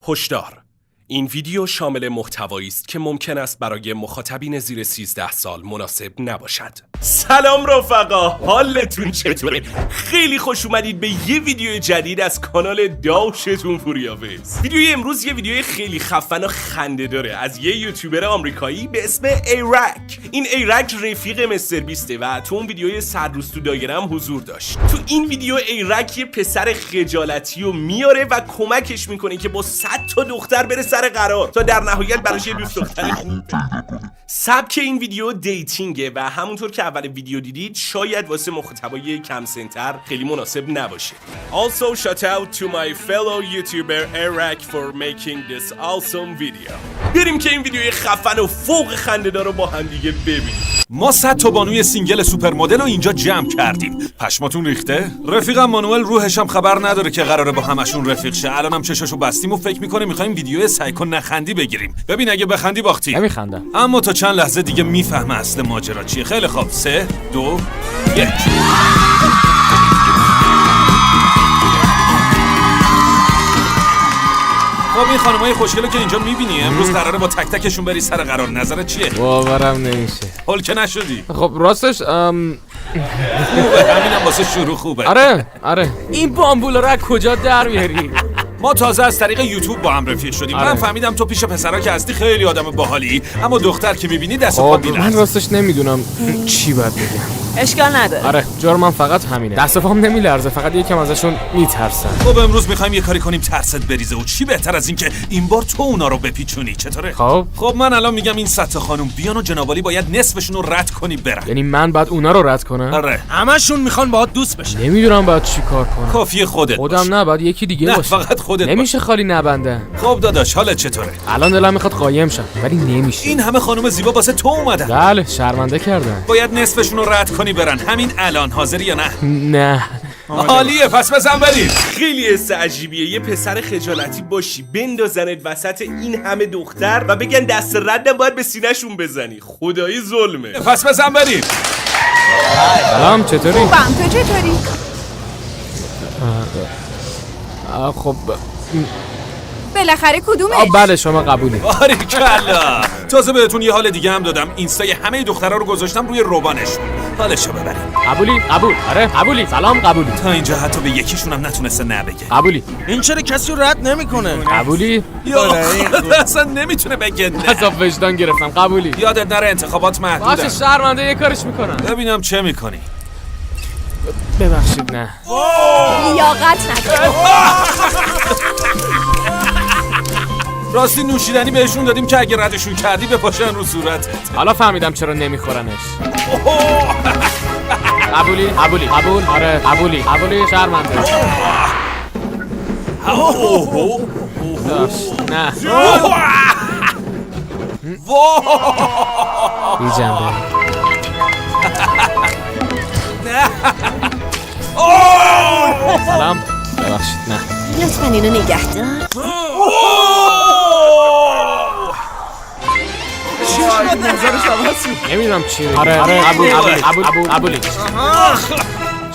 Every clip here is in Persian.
هشدار: این ویدیو شامل محتوایی است که ممکن است برای مخاطبین زیر 13 سال مناسب نباشد. سلام رفقا، حالتون چطوره؟ خیلی خوش اومدید به یه ویدیو جدید از کانال داشتون فوریاویز. ویدیوی امروز یه ویدیو خیلی خفن و خنده داره از یه یوتیوبر آمریکایی به اسم ایرک. این ایرک رفیق مستر بیسته و تو اون ویدیوی سرروز تو دایره هم حضور داشت. تو این ویدیو ایرک یه پسر خجالتی رو میاره و کمکش میکنه که با 100 تا دختر بره سر قرار تا در نهایت براش یه دوست دختر خوب پیدا کنه. سبک این ویدیو دیتینگه و همونطور که اول ویدیو دیدید شاید واسه مخاطبای کم سن‌تر خیلی مناسب نباشه. Also shout out to my fellow YouTuber Eric for making this awesome video. بریم که این ویدیوی خفن و فوق خنده‌دار رو با هم دیگه ببینیم. ما 100 تا بانوی سینگل سوپر مدل رو اینجا جمع کردیم. پشماتون ریخته؟ رفیقم مانوئل روحش هم خبر نداره که قراره با همشون رفیق شه. الانم چشاشو بستیم و فکر می‌کنه می‌خوایم ویدیو سایکو نخندی بگیریم. ببین اگه بخندی باختی. نمیخندم. اما تا چند لحظه دیگه میفهمه اصل ماجرا چیه. خیلی خوب. 3 2 1. خب این خانمای خوشگلو که اینجا میبینی امروز قراره با تک تکشون بری سر قرار. نظرت چیه؟ باورم نمیشه. حال که نشدی؟ خب راستش خوبه، همینم واسه شروع خوبه. آره این بامبولا رو از کجا در میاری؟ ما تازه از طریق یوتیوب با هم رفیق شدیم. من فهمیدم تو پیش پسرا که هستی خیلی آدم باحالی، اما دختر که میبینی دست پات میلرزه. من راستش نمیدونم چی باید بگم. اشکال نداره. آره جرمم فقط همینه. دست پام نمیلرزه، فقط یکم ازشون میترسم. خب امروز میخوایم یه کاری کنیم ترست بریزه و چی بهتر از این که این بار تو اونا رو بپیچونی. چطوره؟ خب من الان میگم این 100 تا خانم بیان و جنابالی باید نصفشون رو رد کنی برن. یعنی من بعد اونا رو رد کنم؟ آره. همشون میخوان باهات دوست بشن. نمیدونم بعد چی کار کنم. کافیه خودت خودم نه، بعد یکی دیگه باشه. فقط خودت نمیشه خالی نبنده. خب داداش حالت چطوره؟ الان دلم میخواد قایم شم ولی نمیشه. این همه خانم زیبا واسه تو اومدن. بله شرمنده کردن. باید نصفشون رو رد کنی برن. همین الان حاضری یا نه؟ نه. عالیه پس بزن بریم. خیلی حس عجیبیه یه پسر خجالتی باشی بندازنت وسط این همه دختر و بگن دست ردم باید به سینه‌شون بزنی. خدایی ظلمه. پس بزن بریم. سلام چطوری؟ خوبم، تو چطوری؟ خب بالاخره کدومش؟ بله شما قبولی. باریکلا. تازه بهتون یه حال دیگه هم دادم. اینستای همه دخترها رو گذاشتم روی روبانشون. حالشو ببریم. قبول. آره قبولی. سلام قبولی. تا اینجا حتی به یکیشون هم نتونسته نبگه. قبولی. این چرا کسی رو رد نمیکنه؟ قبولی. یا اصلا نمیتونه بگه نه. عذاب وجدان گرفتم. قبولی. یادت نره انتخابات محدوده. باشه شرمنده یه کارش میکنم. ببینم چه میکنی. ببخشید نه. لیاقت نداره. راستی نوشیدنی بهشون دادیم که اگه ردشون کردی بپاشن رو صورتت. حالا فهمیدم چرا نمیخورنش. قبولی. قبول. آره قبولی شرمنده. نه. بی جنبه. سلام. ببخشید نه. لطفاً اینو نگه دار. نمیدونم چی. آره قبولی.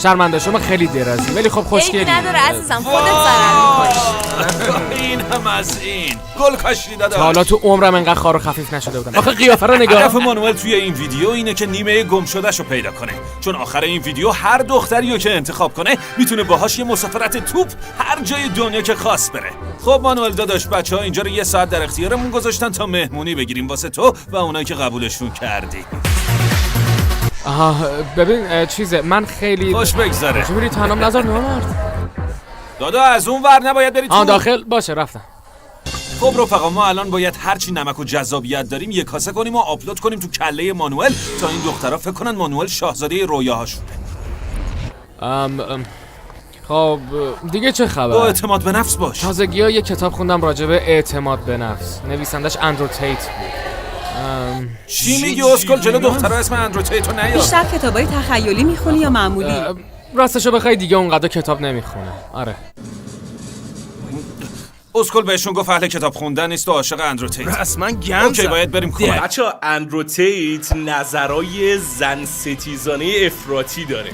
شرمنده شما خیلی درازی ولی خب خوشگلی. عیبی نداره عزیزم، خودت ضرر می‌کنی. این هم از این گل کاشتی داداش. تا حالا تو عمرم انقدر خار و خفیف نشده بودم. آخه قیافه رو نگاه. هدف مانوئل توی این ویدیو اینه که نیمه گم شدهشو پیدا کنه، چون آخر این ویدیو هر دختریو که انتخاب کنه میتونه باهاش یه مسافرت توپ هر جای دنیا که خواست بره. خب مانوئل داداش بچه‌ها اینجا رو یه ساعت در اختیارمون گذاشتن تا مهمونی بگیریم واسه تو و اونایی که قبولشون کردی. ببین چیزه من خیلی خوش بگذره. چه میری تنام نظر نامرد. دادا از اون ور نباید بری تو. داخل باشه رفتم. خب رفقا ما الان باید هرچی نمک و جذابیت داریم یه کاسه کنیم و آپلود کنیم تو کله مانوئل تا این دخترها فکر کنن مانوئل شاهزاده رویاهاشونه. خب دیگه چه خبر؟ با اعتماد به نفس باش. تازگی‌ها یه کتاب خوندم راجع به اعتماد به نفس. نویسندش اندرو تیت بود. چی میگی اسکل؟ جلو دخترها اسم اندرو تیتو نیار. بیشتر کتابای تخیلی میخونی یا معمولی؟ راستشو بخوای دیگه اونقدر کتاب نمیخونه. آره. اسکل بهشون گفت اهل کتاب خوندن نیست و عاشق اندرو تیت. رسما گند اوکی باید بریم کار. بچه‌ها اندرو تیت نظرای زن ستیزانه افراطی داره.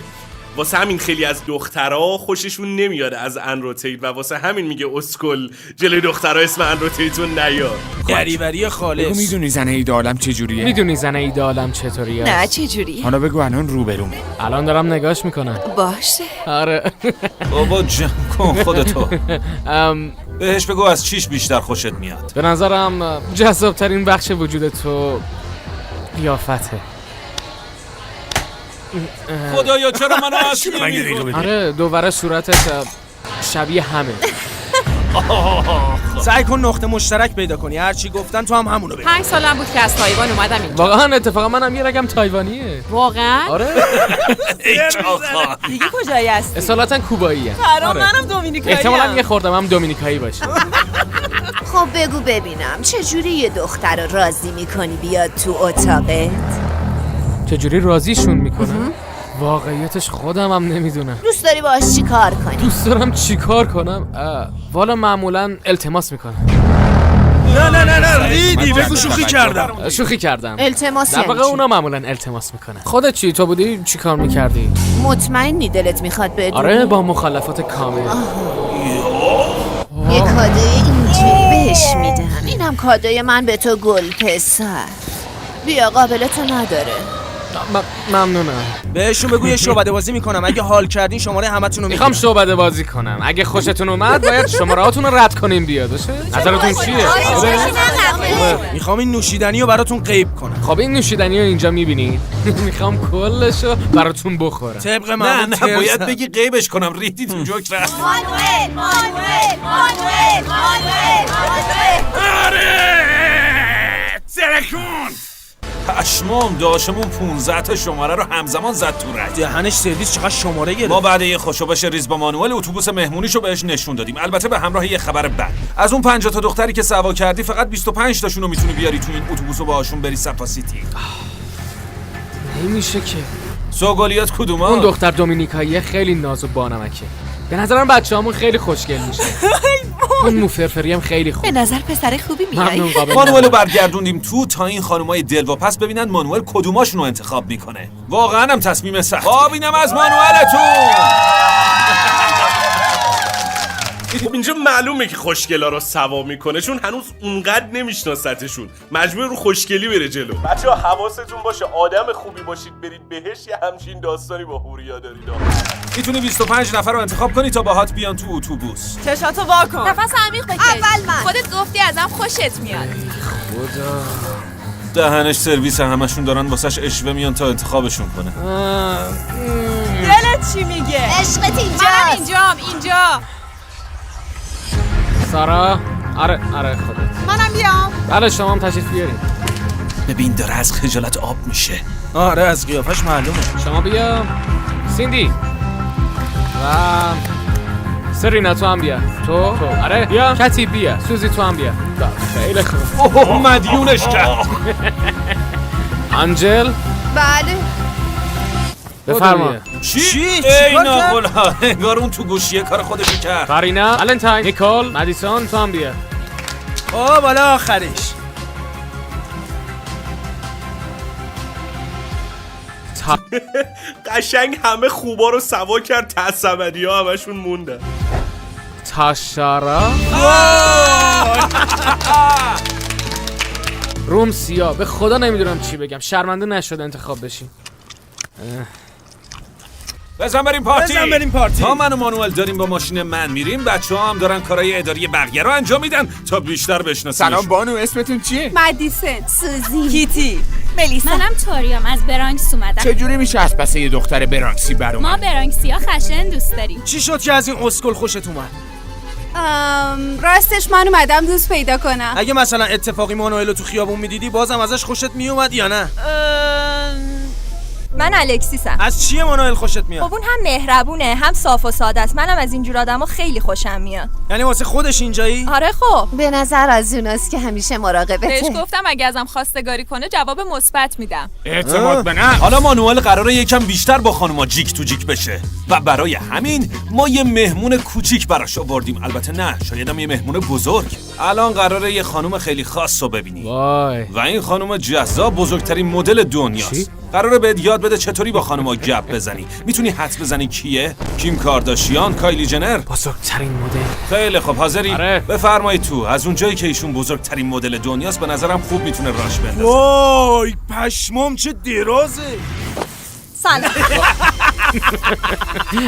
واسه همین خیلی از دخترها خوششون نمیاد از انروتیت و واسه همین میگه اسکل جلوی دخترها اسم انروتیتو نیار. دریوری خالص. میدونی زن ایدالم چجوریه؟ میدونی زن ایدالم چطوریه؟ نه چجوری؟ حالا بگو الان روبرومه. الان دارم نگاش میکنم. باشه. آره. بابا جمع کن خودتو. بهش بگو از چیش بیشتر خوشت میاد. به نظرم جذابترین بخش وجود تو قیافته. خدایا چرا منو اصلی نمی‌کنی؟ آره دوباره صورتت شبیه همه. سعی کن نقطه مشترک پیدا کنی. هر چی گفتن تو هم همونو بگو. 5 سالم بود که از تایوان اومدم اینجا. واقعا اتفاقا منم یه رگم تایوانیه. واقعا؟ آره. ای چاخا. دیگه کجایی هستی؟ اصالتا کوباییه. آره منم دومینیکایی. احتمالاً یه خوردم هم دومینیکایی باشه. خب بگو ببینم چجوری یه دختر رو راضی میکنی بیاد تو اتاقت؟ چجوری راضیشون میکنم؟ واقعیتش خودم هم نمیدونم. دوست داری باهاش چی کار کنی؟ دوست دارم چیکار کنم؟ والا معمولا التماس میکنم. نه ریدی بگو شوخی کردم. شوخی کردم. التماس در واقع اونا معمولا التماس میکنن. خودت چی؟ تو بودی چی کار میکردی؟ مطمئنی دلت میخواد بدونی؟ آره با مخالفات کامل. یه کادوی اینجوری بهش میدم. اینم کادوی من به تو گل پسر. بیا قابلتو نداره. ممنونم. بهشون بگو یه شعبده بازی میکنم. اگه حال کردین شماره همتون رو میخوام شعبده بازی کنم. اگه خوشتون اومد باید شمارهاتون رو رد کنیم بیاد. نظرتون چیه؟ میخوام این نوشیدنی رو براتون غیب کنم. خب این نوشیدنی رو اینجا میبینید. میخوام کلشو براتون بخورم. طبق نه باید بگی غیبش کنم. ریدی تو جوک رفت. مانوئل آره ترکون پشمام داشمون 15 تا شماره رو همزمان زد تو رد. دهنش سرویس چقدر شماره گرفت. ما بعد یه خوشوبش ریز با مانوئل اتوبوس مهمونیشو بهش نشون دادیم. البته به همراه یه خبر بد. از اون 50 تا دختری که سوا کردی فقط 25 تاشون رو میتونی بیاری تو این اتوبوس و باهاشون بری صفا سیتی. نمیشه که. سوگلیات کدوما؟ اون دختر دومینیکایی خیلی ناز و بانمکه. به نظرم بچه‌هامون خیلی خوشگل میشه. اون موفرفری هم خیلی خوب. به نظر پسر خوبی میای. مانوئلو برگردوندیم تو تا این خانمای دلواپس ببینن مانوئل کدوماشون رو انتخاب میکنه. واقعا هم تصمیم سخت. ببینم از مانوئلتون. خب اینجا معلومه که خوشگلا رو سوا میکنه چون هنوز اونقدر نمیشناستشون. مجبور رو خوشگلی بره جلو. بچه‌ها حواستون باشه آدم خوبی باشید برید بهش. یه همچین داستانی با هوریا دارید. میتونی 25 نفر رو انتخاب کنی تا باهات بیان تو اتوبوس. چشاتو وا کن. نفس عمیق بکش. اول من. خودت گفتی ازم خوشت میاد. خدا. دهنش سرویس همشون دارن واسش اشوه میان تا انتخابشون کنه. دلت چی میگه؟ عشقت اینجاست. منم اینجا. سارا آره خودت. منم بیام. بله شما هم تشریف بیارید. ببین داره از خجالت آب میشه. آره از قیافش معلومه. شما بیا. سیندی و سرینا تو هم بیا. تو آره بیا. کتی بیا. سوزی تو هم بیا. خیلی خوب. مدیونش کرد. آنجل بله. بفرما. چی؟ چیکار ناقلا انگار اون تو گوشیه کار خودشو کرد. فارینا ولنتاین نیکول مدیسون تو هم بیا. بالا آخرش. قشنگ همه خوبا رو سوا کرد. تصمدی ها همشون موندن. تاشارا روم سیا. به خدا نمیدونم چی بگم. شرمنده نشد انتخاب بشیم. بزن بریم پارتی. تا من و مانوئل داریم با ماشین من میریم. بچه‌ها هم دارن کارهای اداری بقیه رو انجام میدن تا بیشتر بشناسیمش. سلام بانو اسمتون چیه؟ مدیسن. سوزی. کیتی. ملیسا. منم توریام از برانکس اومدم. چجوری میشه از پس یه دختر برانکسی برام؟ ما برانکسیا خشن دوست داریم. چی شد که از این اسکل خوشت اومد؟ راستش من اومدم دوست پیدا کنم. اگه مثلا اتفاقی مانوئلو تو خیابون میدیدی بازم ازش خوشت میومد یا نه؟ من الکسیسم. از چیه مانوئل خوشت میاد؟ خب اون هم مهربونه هم صاف و ساده است. منم از اینجور آدما خیلی خوشم میاد. یعنی واسه خودش اینجایی؟ آره خب. به نظر از اوناست که همیشه مراقبته. بهش گفتم اگه ازم خواستگاری کنه جواب مثبت میدم. اعتماد به نفس. حالا مانوئل قراره یکم بیشتر با خانوما جیک تو جیک بشه و برای همین ما یه مهمون کوچیک براش آوردیم. البته نه شاید هم یه مهمون بزرگ. الان قراره یه خانم خیلی خاص رو ببینی. وای. و این خانم جذاب بزرگترین مدل دنیاست. قراره بهت یاد بده چطوری با خانوما گپ بزنی. میتونی حدس بزنی کیه؟ کیم کارداشیان، کایلی جنر؟ بزرگترین مدل. خیلی خب، حاضری؟ آره. بفرمایید تو. از اونجایی که ایشون بزرگترین مدل دنیاست به نظرم خوب میتونه راش بندازه. وای پشمام چه درازه. سلام.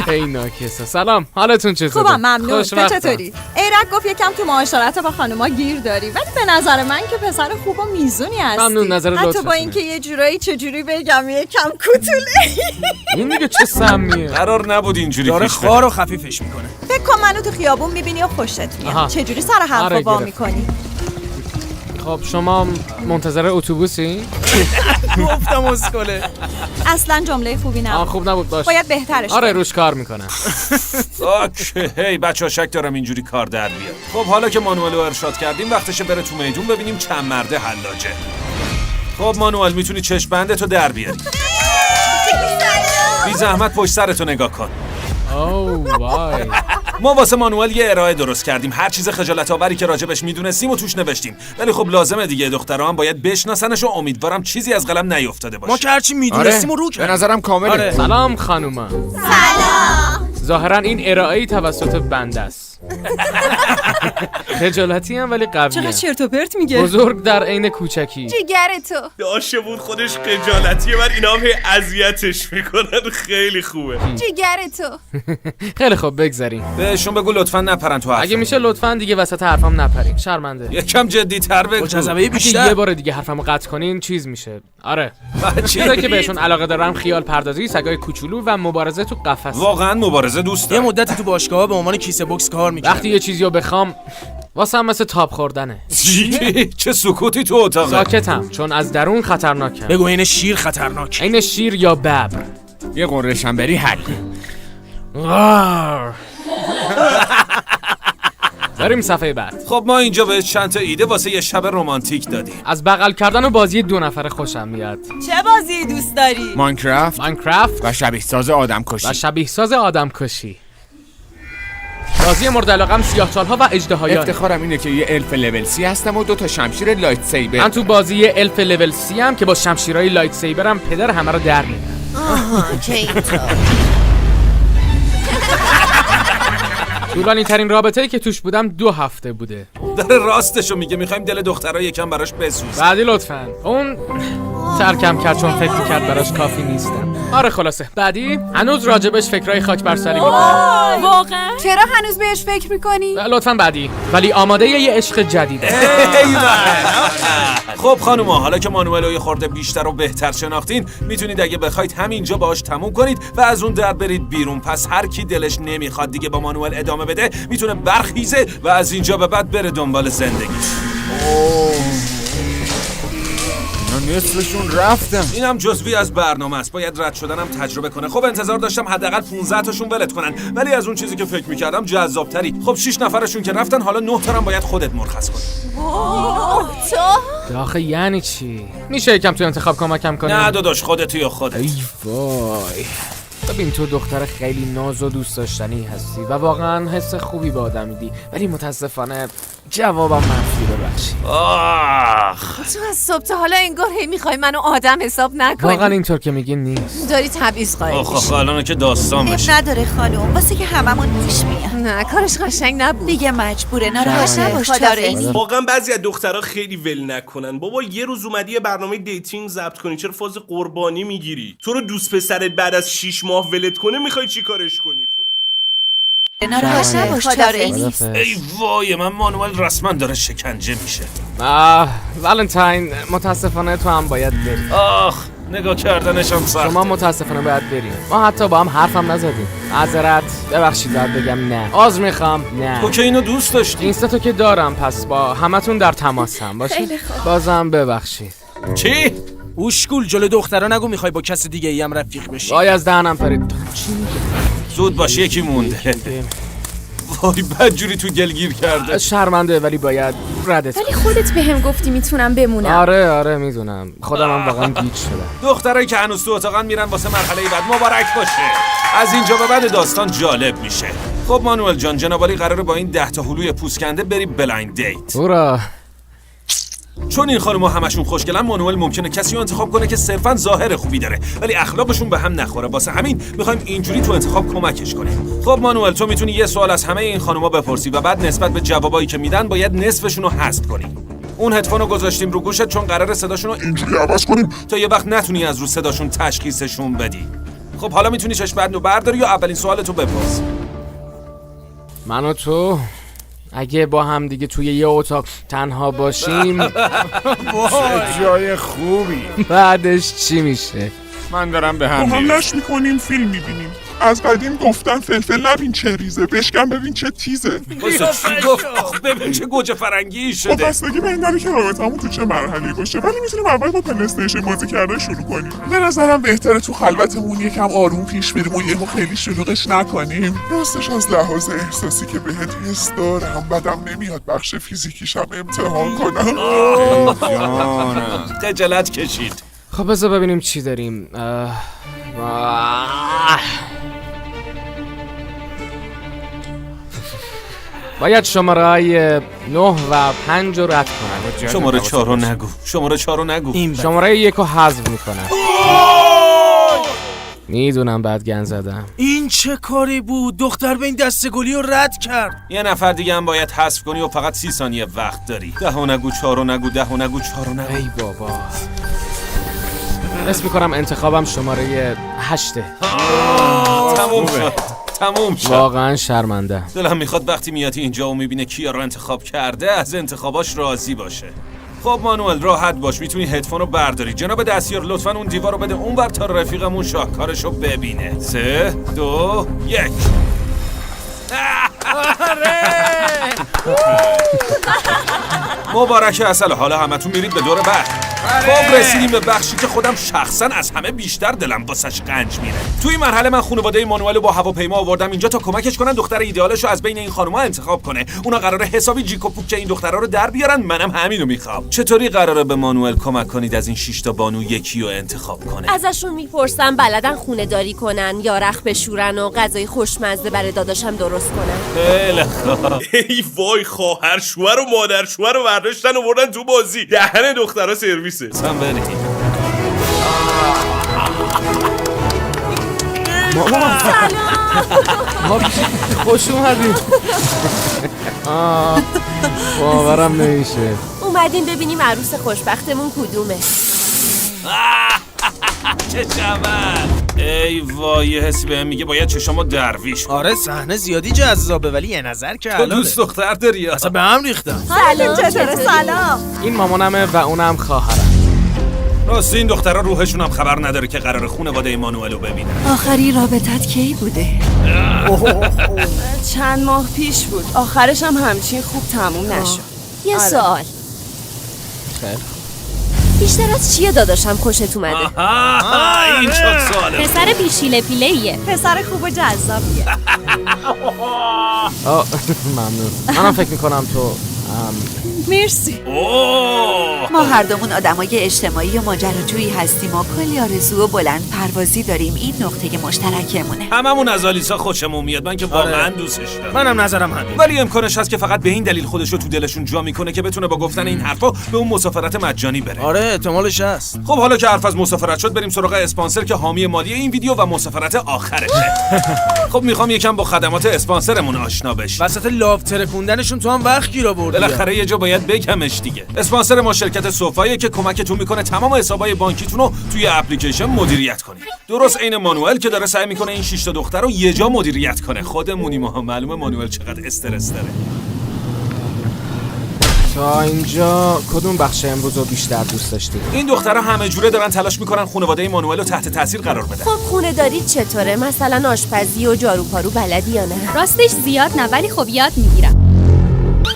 ای ناکسا. سلام، حالتون چطوره؟ خوبم، ممنون. خوش تو وقتم. چطوری؟ ایرک گفت یکم تو معاشرت با خانوما گیر داری، ولی به نظر من که پسر خوب و میزونی هستی. ممنون، نظر حتی لطفتونه. با اینکه یه جورایی چجوری بگم یکم کوتوله. این دیگه چه سمیه؟ قرار نبود اینجوری داره پیش بره. خار و خفیفش میکنه. فکر کن منو تو خیابون میبینی و خوشت آها. میاد. چجوری سر حرفا آره، وا گرفت. میکنی؟ خب شما منتظر اتوبوسی؟ گفتم اسکله. اصلا جمله خوبی نبود. خوب نبود باش. باید بهترش آره کنی. روش کار میکنم. هی بچه‌ها شک دارم اینجوری کار در بیاد. خب حالا که مانوئل رو ارشاد کردیم وقتشه بره تو میدون ببینیم چند مرده حلاجه. خب مانوئل میتونی چشم بندتو در بیاری. بی زحمت پشت سرتو نگاه کن. اوه وای. ما واسه مانوئل یه ارائه درست کردیم. هر چیز خجالت آوری که راجبش میدونستیم و توش نوشتیم. ولی خب لازمه دیگه، دخترها هم باید بشناسنش و امیدوارم چیزی از قلم نیافتاده باشه. ما که هرچی میدونستیم و رو به کردیم. نظرم کامله. آره. سلام خانوما. سلام. ظاهرا این ارائه‌ای توسط بنده است. خجالتی هم ولی قوی چقدر هم. چرت و پرت میگه. بزرگ در عین کوچکی. جیگر تو. داشه بود خودش خجالتیه، من اینا هم هی اذیتش میکنن. خیلی خوبه. جیگر تو. خیلی خوب بگذاریم. بهشون بگو لطفا نپرن تو حرف. اگه میشه لطفا دیگه وسط حرفم نپریم. شرمنده. یکم جدی‌تر بگو. با جذبه اگه بیشتر. یه بار دیگه حرفمو قطع کنین چیز میشه. آره. چیزایی که بهشون علاقه دارم خیال پردازی، سگای کوچولو و مبارزه تو قفس. واقعا مبارزه دوست یه دارم. مدتی تو باشگاه‌ها به عنوان کیسه بوکس کار می‌کرد. وقتی یه چیزیو بخوام واسه هم مثل تاب خوردنه. چه سکوتی تو اتاقه. ساکتم چون از درون خطرناکه. بگو این شیر خطرناک. عین شیر یا ببر. یه قره شنبری حل. بریم صفحه بعد. خب ما اینجا به چند تا ایده واسه یه شب رمانتیک دادیم. از بغل کردن و بازی 2 نفره خوشم میاد. چه بازی دوست داری؟ ماینکرافت ماینکرافت و شبیه ساز آدم کشی. و شبیه ساز آدم کشی. بازی مورد علاقم سیاه‌چال‌ها و اژدهایان. افتخارم اینه که یه الف لول 30 هستم و 2 تا شمشیر لایت سیبر. من تو بازی الف لول 30 هم که با شمشیرای لایت سیبرم پدر همه رو در میارم. آها که اینطور. طولانی ترین رابطه‌ای که توش بودم 2 هفته بوده. داره راستشو میگه. میخوایم دل دخترها یکم براش بسوز. بعدی لطفاً. اون ترکم کرد چون فکر می‌کرد براش کافی نیستم. آره خلاصه. بعدی هنوز راجبش فکرای خاک بر سری می‌کنم. واقعا؟ چرا هنوز بهش فکر میکنی؟ لطفاً بعدی. ولی آماده یه عشق جدیده. خب خانوما، حالا که مانوئل رو یه خورده بیشتر و بهتر شناختین، میتونید اگه بخواید همینجا باهاش تموم کنید و از اون در برید بیرون. پس هر کی دلش نمیخواد دیگه با مانوئل ادامه بده میتونه برخیزه و از اینجا به بعد بره دنبال زندگیش. اینا نصفشون رفتم. اینم جزوی از برنامه است. باید رد شدنم تجربه کنه. خب انتظار داشتم حداقل 15 تاشون ولت کنن، ولی از اون چیزی که فکر میکردم جذابتری. خب 6 نفرشون که رفتن، حالا 9 تا هم باید خودت مرخص کنی. تو؟ آخه یعنی چی؟ میشه یکم تو انتخاب کمکم کنی؟ نه داداش، خودتی یا خودت. ای وای. ببین تو دختر خیلی ناز و دوست داشتنی هستی و واقعا حس خوبی به آدم میدی، ولی متاسفانه جوابم منفی ببخشید. آخ، تو از صبح تا حالا انگار هی میخوای منو آدم حساب نکنی. واقعا اینطور که میگی نیست. داری تبعیض قائل آخ میشی. الان که داستان بشه. نداره خانم، واسه که هممون پیش میاد. نه کارش قشنگ نبود. دیگه مجبوره. باشه، ناراحت نباش. خداحافظ. واقعا بعضی از دخترها خیلی ول نکنن. بابا یه روز اومدی یه برنامه دیتینگ ضبط کنی، چرا فاز قربانی میگیری؟ تو رو دوست پسرت بعد از 6 ماه ولت کنه، میخوای چی کارش کنی؟ ناراحت نباش. خداحافظ. ای وای، من مانوئل رسما داره شکنجه میشه. ولنتاین متاسفانه تو هم باید بری. آخ، نگاه کردنشم سخته. شما متاسفانه باید بریم. ما حتی با هم حرفم نزدیم. معذرت، ببخشید باید بگم نه. عذر میخوام. نه. تو که اینو دوست داشتی. اینستا که دارم، پس با همتون در تماسم باشه. بازم ببخشید. چی؟ اوشکول جلو دخترا نگو میخوای با کس دیگه ای هم رفیق بشی. وای از دهنم پرید. زود باش، یکی مونده. وای بدجوری تو گلگیر کرده. شرمنده ولی باید ردت ولی خودت بهم گفتی میتونم بمونم. آره میدونم. خودم هم واقعا گیج شدم. دخترایی که هنوز تو اتاقن میرن واسه مرحله بعد. مبارک باشه. از اینجا به بعد داستان جالب میشه. خب مانوئل جان، جنابالی قراره با این 10 تا هلوی پوسکنده بری بلایند دیت. هورا. چون این خانم‌ها همشون خوشگلن، مانوئل ممکنه کسی رو انتخاب کنه که صرفاً ظاهر خوبی داره ولی اخلاقشون به هم نخوره. واسه همین می‌خوایم اینجوری تو انتخاب کمکش کنیم. خب مانوئل، تو میتونی یه سوال از همه این خانم‌ها بپرسی و بعد نسبت به جوابایی که میدن باید نصفشون رو حذف کنی. اون هدفون رو گذاشتیم رو گوشت چون قراره صداشون رو اینجوری عوض کنیم تا یه وقت نتونی از رو صداشون تشخیصشون بدی. خب حالا میتونی چشم بندو برداری یا اولین سوالتو بپرس. من و تو اگه با هم دیگه توی یه اتاق تنها باشیم جای خوبی. بعدش چی میشه؟ من دارم به هم با هم میرسم. لش میکنیم، فیلم میبینیم. از قدیم گفتن فلفل نبین چه ریزه، بشکن ببین چه تیزه. واسه چی گفت؟ آخ ببین چه گوجه فرنگی با شده. بستگی به این داره که رابطمون تو چه مرحله‌ای باشه، ولی میتونیم اول با پلی‌استیشن بازی کردن شروع کنیم. به نظرم بهتره تو خلوتمون یکم آروم پیش بریم و یهو خیلی شلوغش نکنیم. راستش از لحاظ احساسی که بهت حس دارم، بدم نمیاد بخش فیزیکیشم امتحان کنم. خجالت کشید. خب بذار ببینیم چی داریم. باید شماره 9 و 5 رو رد کنم. شماره 4 رو نگو. شماره 4 رو نگو. شماره 1 رو حذف میکنم. میدونم بعد گن زدم. این چه کاری بود؟ دختر به این دستگلی رو رد کرد. یه نفر دیگه هم باید حذف کنی و فقط 30 ثانیه وقت داری. 10 و نگو، 4 و نگو، 10 و نگو، 4 و نگو. ای بابا. حس میکنم انتخابم شماره 8. تموم شد. تموم شد. واقعا شرمنده. دلم میخواد وقتی میاد اینجا و میبینه کیا رو انتخاب کرده از انتخاباش راضی باشه. خب مانوئل راحت باش، میتونی هدفون رو برداری. جناب دستیار لطفاً اون دیوار رو بده اونور تا رفیقمون شاهکارش رو ببینه. 3 2 1. مبارکه اصل. حالا همتون میرید به دور بعد. خب رسیدیم به بخشی که خودم شخصا از همه بیشتر دلم واسش قنج میره. توی این مرحله من خانواده مانوئل رو با هواپیما آوردم اینجا تا کمکش کنن دختر ایدئالش رو از بین این خانوما انتخاب کنه. اونا قراره حسابی جیک و پوک این دخترا رو در بیارن. منم همینو میخوام. چطوری قراره به مانوئل کمک کنید از این 6 تا بانو یکی رو انتخاب کنه؟ ازشون میپرسم بلدن خونه داری کنن یا رخ بشورن و غذای خوشمزه برای داداشم درست کنن. خیلی خوب. ای وای، خواهر شوهر و مادر شوهر رو برداشتن و بردن تو بازی. دهن دخترا سرویسه. سم بریم. خوش اومدید. باورم نمیشه. اومدیم ببینیم عروس خوشبختمون کدومه. چه شود؟ ای وای، یه حسی بهم میگه باید چشامو درویش. آره صحنه زیادی جذابه ولی یه نظر که تو حلاله. دوست دختر داری یا؟ اصلا به هم ریختم. سلام چطوره؟ سلام. این مامانمه و اونم خواهرم. راست این دخترها روحشون هم خبر نداره که قرار خانواده مانوئل رو ببینه. آخری رابطت کی بوده؟ چند ماه پیش بود. آخرش هم همچین خوب تموم نشد. یه سوال. خیر. بیشتر از چیه داداشم خوشت اومده؟ این شد سواله. پسر بیشیله پیله‌ایه. پسر خوب و جذابیه. ممنون. منم فکر میکنم تو مرسی. ما هر دومون آدمای اجتماعی و ماجراجویی هستیم و کلی آرزو و بلند پروازی داریم. این نقطه مشترکمونه. هممون از آلیسا خوشمون میاد. من که واقعا دوستش دارم. منم نظرم همین. ولی امکانش هست که فقط به این دلیل خودش رو تو دلشون جا میکنه که بتونه با گفتن این حرفا به اون مسافرت مجانی بره. آره احتمالش هست. خب حالا که حرف از مسافرت شد بریم سراغ اسپانسر که حامی مالی این ویدیو و مسافرت آخرشه. خب میخوام یکم با خدمات اسپانسرمون آشنا بشی. وسط لاو ترکوندنشون تو هم وقت گیر آوردی. بالاخره یه جا باید بگمش دیگه. اسپانسر ما شرکت صوفایه که کمکتون میکنه تمام حسابای بانکیتون رو توی اپلیکیشن مدیریت کنید. درست عین مانوئل که داره سعی میکنه این 6 تا دختر رو یه جا مدیریت کنه. خودمونیم ما معلومه مانوئل چقدر استرس داره. تا اینجا کدوم بخش امروز رو بیشتر دوست داشتید؟ این دخترها همه جوره دارن تلاش میکنن خانواده مانوئل رو تحت تاثیر قرار بدن. خب خونه داری چطوره؟ مثلا آشپزی و جارو پارو بلدی یا نه؟ راستش زیاد نه ولی خب یاد میگیرم.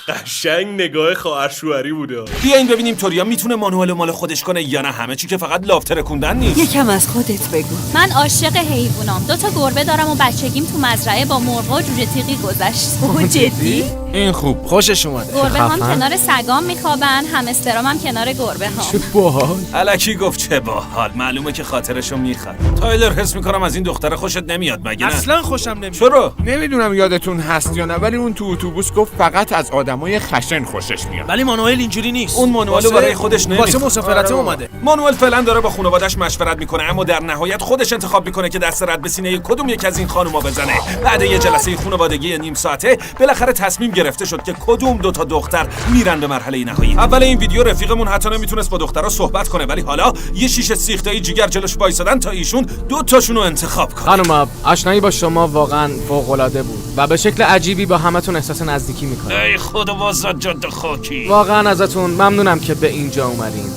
قشنگ نگاه خواهر شوهری بوده. بیاین ببینیم توریا میتونه مانوئل مال خودش کنه یا نه. همه چی که فقط لاف ترکوندن نیست. یکم از خودت بگو. من عاشق حیوانام. 2 تا گربه دارم و بچگیم تو مزرعه با مرغا و جوجه تیغی گذشت. جدی؟ این خوب خوشش اومده. گربه هم کنار سگام میخوابن، همسترام هم کنار گربه ها. چه باحال. الکی گفت چه باحال. معلومه که خاطرشو میخواد. تایلر حس میکنم از این دختر خوشت نمیاد مگه نه؟ اصلا خوشم نمیاد. چرا؟ نمیدونم یادتون هست یا نه ولی اون تو اتوبوس گفت فقط از آدم آدمای خشن خوشش میاد. ولی مانوئل اینجوری نیست. اون مانوئلو برای خودش نمیخواد. واسه مسافرته اومده. مانوئل فعلا داره با خانواده‌اش مشورت میکنه، اما در نهایت خودش انتخاب میکنه که دست رد به سینه کدوم یک از این خانوما بزنه. بعد یه جلسه خانوادگی نیم ساعته بالاخره تصمیم گرفته شد که کدوم دو تا دختر میرن به مرحله نهایی. اول این ویدیو رفیقمون حتی نمیتونست با دخترها صحبت کنه، ولی حالا یه شیشه سیخته‌ای جیگر جلوش وایسادن تا ایشون دو تاشونو انتخاب کنه. خانوما، آشنایی با شما واقعا فوق‌العاده بود و به شکل عجیبی با همتون احساس نزدیکی میکنه. ای خدا واسه جاده خاکی. واقعا ازتون ممنونم که به اینجا اومدین.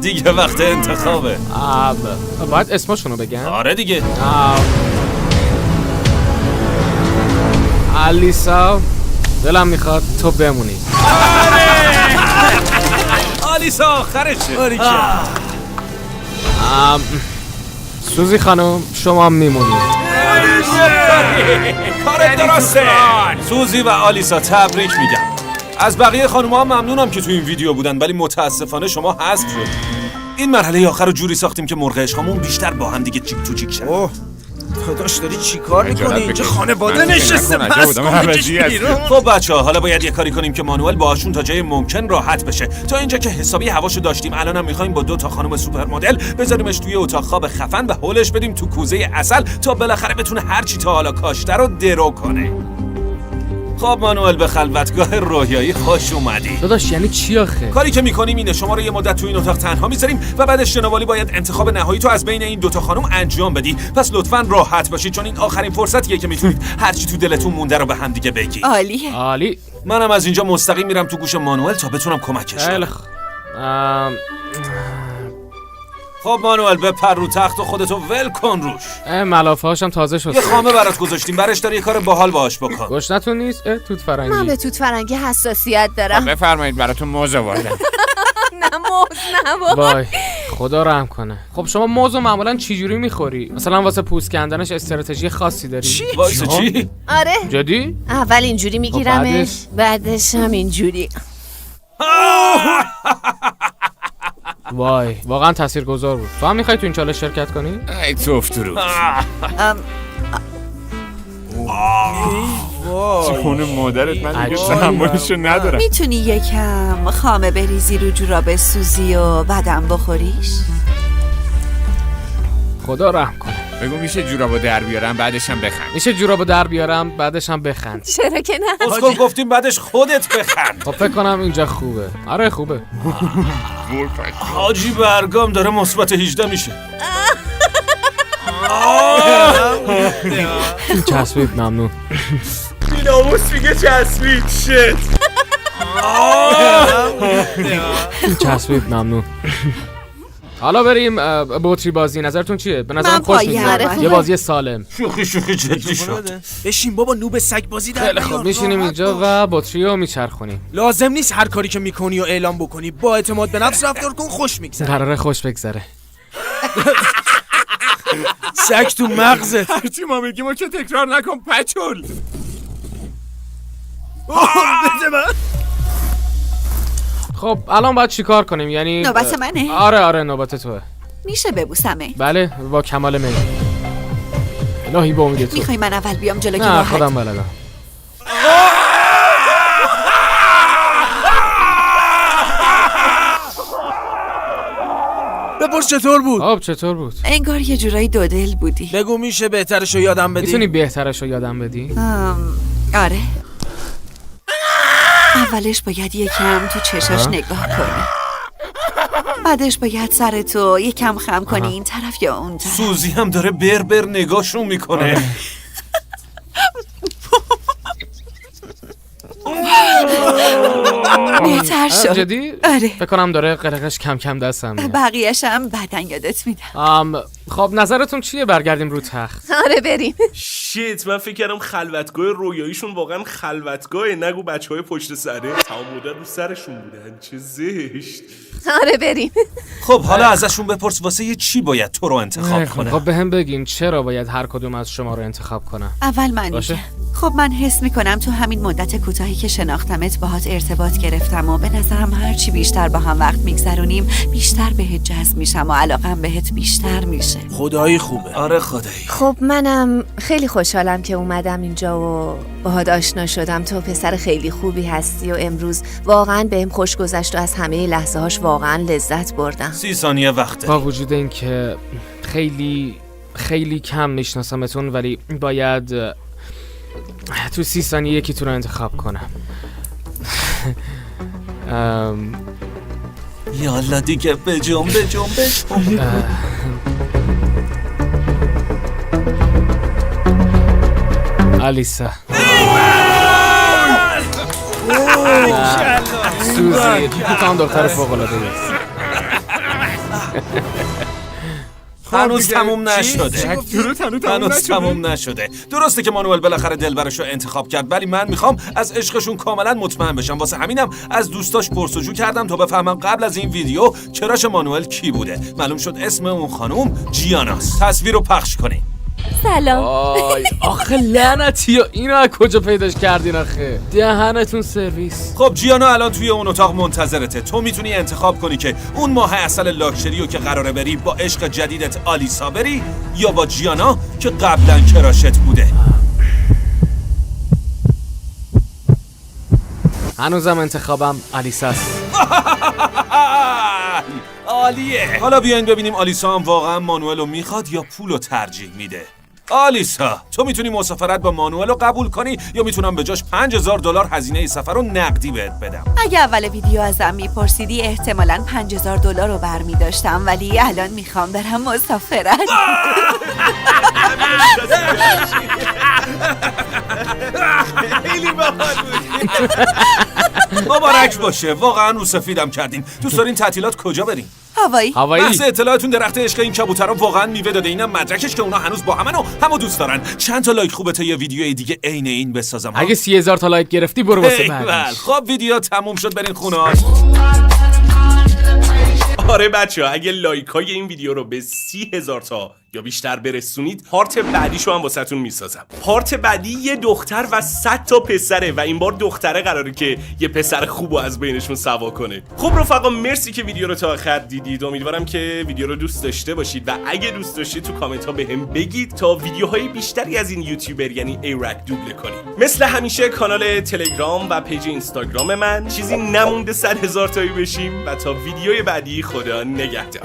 دیگه وقت انتخابه. باید اسمشونو بگم؟ آره دیگه. آلیسا، دلم میخواد تو بمونی. آلیسا آخرشه. سوزی خانم، شما میمونید. کار درسته. سوزی و آلیسا تبریک میگم. از بقیه خانوما ممنونم که تو این ویدیو بودن، ولی متاسفانه شما حذف شدید. این مرحله آخر رو جوری ساختیم که مرغ عشقامون بیشتر با هم دیگه چیک تو چیک شن. اوه داداش داری چی کار میکنی؟ اینجا خانواده نشسته پس خب بچه‌ها، حالا باید یه کاری کنیم که مانوئل باهاشون تا جای ممکن راحت بشه. تا اینجا که حسابی هواشو داشتیم، الانم می‌خوایم با 2 تا خانم سوپر مدل بذاریمش توی اتاق خواب خفن و هولش بدیم تو کوزه عسل تا بالاخره بتونه هر چی تا حالا کاشته رو درو کنه. خب مانوئل، به خلوتگاه رویایی خوش اومدی. داداش یعنی چی آخه؟ کاری که میکنیم اینه شما رو یه مدت تو این اتاق تنها میذاریم و بعدش جنابالی باید انتخاب نهایی تو از بین این 2 تا خانم انجام بدی. پس لطفاً راحت باشید چون این آخرین فرصتیه که میتونید هر چی تو دلتون مونده رو به هم دیگه بگی. عالی. منم از اینجا مستقیم میرم تو گوش مانوئل تا بتونم کمکش کنم. خب مانوئل، بپر رو تخت و خودتو ول کن روش. ملافه هاشم تازه شد. یه خامه برات گذاشتیم، برش داری یه کار باحال باهاش بکن. گشنتون نیست؟ توت فرنگی. من به توت فرنگی حساسیت دارم. بفرمایید براتون موز آوردم. نه موز نه. وای خدا رحم کنه. خب شما موزو معمولا چی جوری میخوری؟ مثلا واسه پوست کندنش استراتژی خاصی داری؟ واسه چی؟ آره. جدی؟ اول اینجوری میگیرمش، بعدش هم اینجوری. وای واقعا تاثیرگذار بود. تو هم میخوای تو این چالش شرکت کنی؟ ای توف درود. جون مادرت، من دیگه تحملشو ندارم. میتونی یکم خامه بریزی رو جوراب سوزی و بعدم بخوریش؟ خدا رحم کنه. بگو میشه جورابو در بیارم بعدش هم بخند. میشه جورابو در بیارم بعدش هم بخند. چرا که نه؟ اسکول گفتیم بعدش خودت بخند. خب فکر کنم اینجا خوبه. آره خوبه. حاجی برگام داره مثبت 18 میشه. چسبید. ممنون. بیناموس میگه چسبید. شت. چسبید. ممنون. حالا بریم بطری بازی. نظرتون چیه؟ به نظرم خوش میاد. یه بازی سالم. شوخی جدی شد. بشین بابا، نوب سگ بازی در. خیلی خب میشینیم اینجا و بطری رو میچرخونیم. لازم نیست هر کاری که میکنی و اعلام بکنی. با اعتماد به نفس رفتار کن، خوش میگذره. قراره خوش بگذره. سگ تو مغزت. هرچی ما میگیم و چه تکرار نکن پچول. بده من. خب الان باید چیکار کنیم؟ یعنی نوبت منه؟ آره نوبت توه. میشه ببوسمه؟ بله با کمال میل. الهی با امید تو. میخوای من اول بیام جلو که نه راحت؟ خودم بلدم. بپرس چطور بود؟ خب چطور بود؟ انگار یه جورایی دودل بودی. بگو میشه بهترشو یادم بدی؟ میتونی بهترشو یادم بدی؟ آره. اولش باید یکم تو چشاش نگاه کنی، بعدش باید سرتو یکم خم کنی این طرف یا اون طرف. سوزی هم داره بر نگاهشون میکنه. بهتر شد. جدی؟ آره. فکر کنم داره قلقش کم کم دستم میاد. بقیه‌شم بعدن یادت میدم. خب نظرتون چیه برگردیم رو تخت؟ آره بریم. شیت، من فکر کردم خلوتگاه رویاییشون واقعا خلوتگاهه، نگو بچهای پشت سره تمام مدت رو سرشون بودن. چه زشت. آره بریم. خب حالا ازشون بپرس واسه یه چی باید تو رو انتخاب کنه. خب بهم بگین چرا باید هر کدوم از شما رو انتخاب کنم؟ اول من میگم. خب من حس میکنم تو همین مدت کوتاهی که شناختمت بهت باهات ارتباط گرفتم و به نظرم هرچی بیشتر با هم وقت میگذرونیم بیشتر بهت جذب میشم و علاقم بهت بیشتر میشه. خدایی خوبه. آره خدایی. خب منم خیلی خوشحالم که اومدم اینجا و باهات آشنا شدم. تو پسر خیلی خوبی هستی و امروز واقعا بهم خوش گذشت و از همه لحظه هاش واقعا لذت بردم. 30 ثانیه وقته. با وجود اینکه خیلی کم میشناسمتون ولی باید تو 30 ثانیه یکی تو رو انتخاب کنم. یالا دیگه بجنب. آلیسا. سوزی تو هم دختر فوق‌العاده است. هنوز تموم نشده. درسته که مانوئل بالاخره دلبرشو انتخاب کرد ولی من میخوام از عشقشون کاملا مطمئن بشم. واسه همینم از دوستاش پرسجو کردم تا بفهمم قبل از این ویدیو کراش مانوئل کی بوده. معلوم شد اسم اون خانوم جیاناست. تصویر رو پخش کنین. سلام. آخه لعنتی ها اینو از کجا پیداش کردین آخه؟ دهنتون سرویس. خب جیانا الان توی اون اتاق منتظرته. تو میتونی انتخاب کنی که اون ماه عسل لاکچریو که قراره بری با عشق جدیدت آلیسا بری یا با جیانا که قبلا کراشت بوده. هنوزم انتخابم آلیساست. عالیه. حالا بیاین ببینیم آلیسا هم واقعا مانوئلو میخواد یا پولو ترجیح میده. آلیسا تو میتونی مسافرت با مانوئلو قبول کنی یا میتونم به جاش $5000 هزینه سفر رو نقدی بهت بدم. اگه اول ویدیو ازم میپرسیدی احتمالاً $5000 رو برمی داشتم ولی الان میخوام برم مسافرت. خیلی باحال بود. مبارک باشه. واقعا رو سفیدم کردین. دوست دارین تعطیلات کجا بریم؟ هوایی. بحث اطلاعاتون درخت عشق این کبوترها واقعا میوه داده. اینم مدرکش که اونا هنوز با همن و همو دوست دارن. چند تا لایک خوبه تا یه ویدیوی دیگه عین این بسازم. اگه 30000 تا لایک گرفتی برو واسه بعدش. خب ویدیو تموم شد برین خونه. آره بچه ها اگه لایک های این ویدیو رو به 30,000 تا یا بیشتر برسونید پارت بعدیشو هم واسهتون میسازم. پارت بعدی یه دختر و 100 تا پسره و این بار دختره قراره که یه پسر خوبو از بینشون سوا کنه. خب رفقا مرسی که ویدیو رو تا آخر دیدید. امیدوارم که ویدیو رو دوست داشته باشید و اگه دوست داشتید تو کامنت ها بهم بگید تا ویدیوهای بیشتری از این یوتیوبر یعنی ایرک دوبله کنیم. مثل همیشه کانال تلگرام و پیج اینستاگرام من چیزی نمونده 100,000 تایی بشیم و تا ویدیوی بعدی خدا نگهدار.